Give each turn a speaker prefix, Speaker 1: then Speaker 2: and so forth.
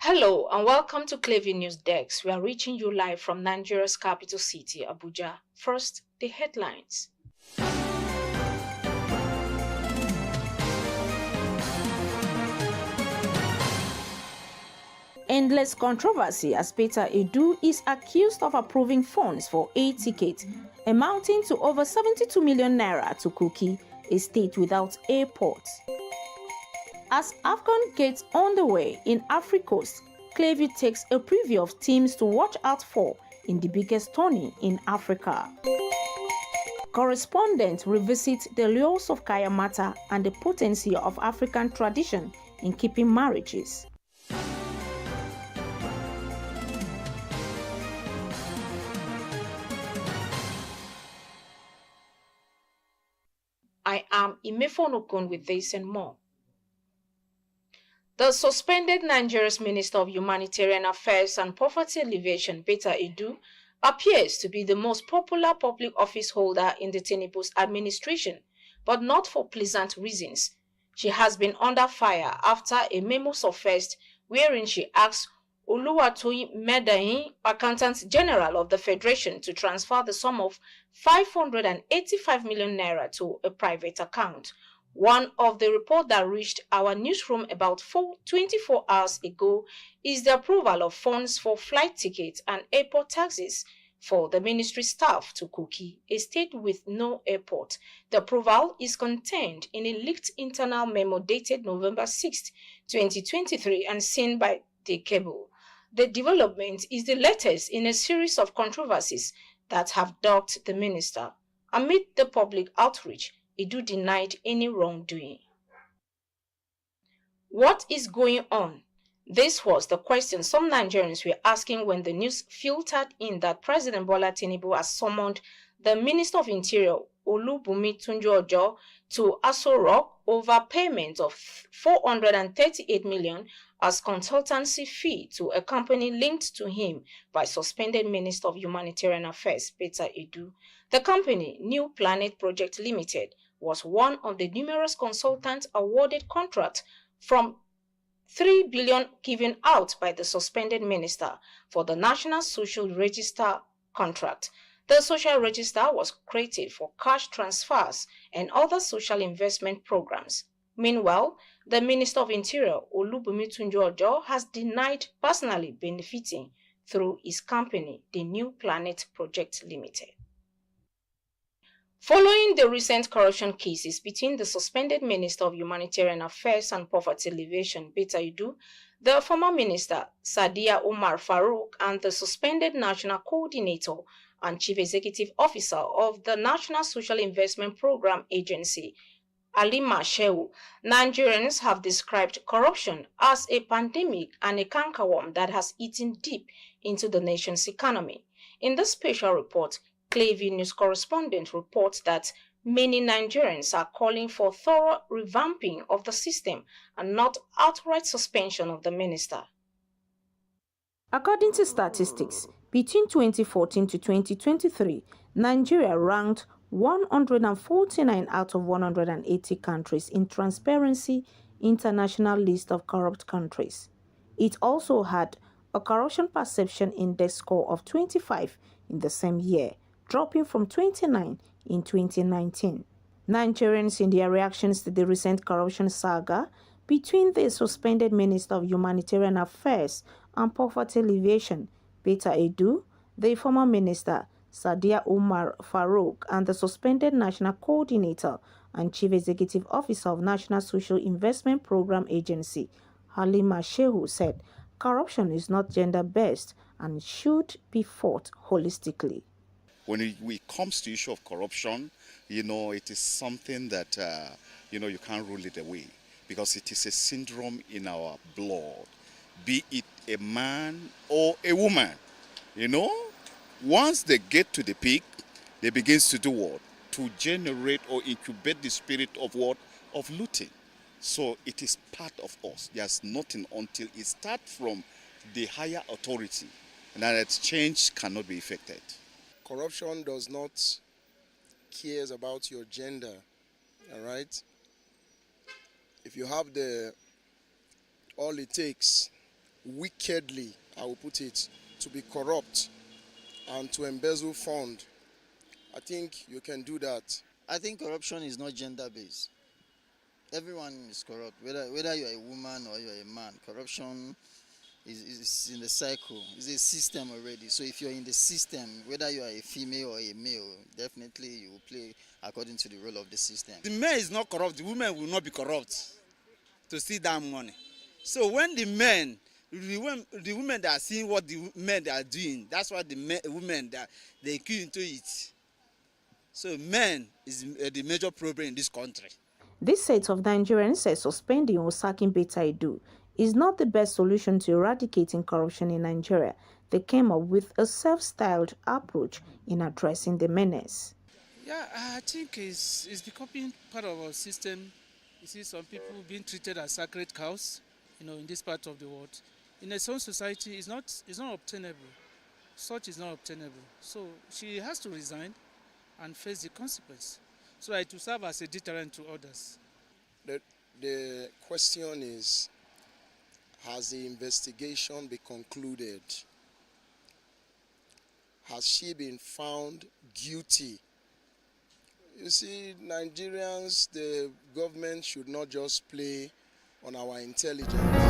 Speaker 1: Hello and welcome to Clevi News Desk. We are reaching you live from Nigeria's capital city, Abuja. First, the headlines. Endless controversy as Peter Edu is accused of approving funds for a ticket amounting to over 72 million naira to Kogi, a state without airport. As AFCON gets underway in Africa Coast, Clevi takes a preview of teams to watch out for in the biggest tourney in Africa. Correspondent revisits the lures of Kaya Mata and the potency of African tradition in keeping marriages. I am Imefonokun with this and more. The suspended Nigeria's Minister of Humanitarian Affairs and Poverty Alleviation, Peter Edu, appears to be the most popular public office holder in the Tinubu's administration, but not for pleasant reasons. She has been under fire after a memo surfaced wherein she asked Oluwatoyin Medayin, Accountant General of the Federation, to transfer the sum of 585 million naira to a private account. One of the reports that reached our newsroom about 24 hours ago is the approval of funds for flight tickets and airport taxes for the ministry staff to Kogi, a state with no airport. The approval is contained in a leaked internal memo dated November 6, 2023 and seen by the cable. The development is the latest in a series of controversies that have dogged the minister. Amid the public outreach, Edu denied any wrongdoing. What is going on? This was the question some Nigerians were asking when the news filtered in that President Bola Tinubu has summoned the Minister of Interior, Olubunmi Tunji-Ojo, to Aso Rock over payment of 438 million as consultancy fee to a company linked to him by suspended Minister of Humanitarian Affairs, Peter Edu. The company, New Planet Project Limited, was one of the numerous consultants awarded contract from 3 billion given out by the suspended minister for the National Social Register contract. The social register was created for cash transfers and other social investment programs. Meanwhile, the Minister of Interior, Olubunmi Tunji-Ojo, has denied personally benefiting through his company, the New Planet Project Limited. Following the recent corruption cases between the suspended Minister of Humanitarian Affairs and Poverty Alleviation, Peter Edu, the former Minister, Sadiya Umar Farouk, and the suspended National Coordinator and Chief Executive Officer of the National Social Investment Program Agency, Halima Shehu, Nigerians have described corruption as a pandemic and a cankerworm that has eaten deep into the nation's economy. In this special report, Clevi News correspondent reports that many Nigerians are calling for thorough revamping of the system and not outright suspension of the minister. According to statistics, between 2014 to 2023, Nigeria ranked 149 out of 180 countries in Transparency International list of corrupt countries. It also had a corruption perception index score of 25 in the same year, dropping from 29 in 2019. Nigerians, in their reactions to the recent corruption saga between the suspended Minister of Humanitarian Affairs and Poverty Alleviation, Peter Edu, the former Minister, Sadiya Umar Farouk, and the suspended National Coordinator and Chief Executive Officer of National Social Investment Program Agency, Halima Shehu, said corruption is not gender-based and should be fought holistically.
Speaker 2: When it comes to the issue of corruption, it is something that, you can't rule it away because it is a syndrome in our blood, be it a man or a woman. Once they get to the peak, they begin to do what? To generate or incubate the spirit of what? Of looting. So it is part of us. There's nothing until it starts from the higher authority, and that change cannot be effected.
Speaker 3: Corruption does not care about your gender, all right? If you have all it takes wickedly, I will put it, to be corrupt and to embezzle fund, I think you can do that.
Speaker 4: I think corruption is not gender-based. Everyone is corrupt, whether you're a woman or you're a man. Corruption is in the cycle. It's a system already. So if you're in the system, whether you are a female or a male, definitely you will play according to the role of the system.
Speaker 5: The man is not corrupt. The women will not be corrupt to see that money. So when the women that are seeing what the men are doing, that's why the women that they queue into it. So men is the major problem in this country.
Speaker 1: This set of Nigerians said suspending or sacking Beta Edu is not the best solution to eradicating corruption in Nigeria. They came up with a self-styled approach in addressing the menace.
Speaker 6: Yeah, I think it's becoming part of our system. You see some people being treated as sacred cows, in this part of the world. In a sound society, it's not obtainable. Such is not obtainable. So she has to resign and face the consequence, so that it will serve as a deterrent to others.
Speaker 3: The question is, has the investigation been concluded? Has she been found guilty? You see, Nigerians, the government should not just play on our intelligence.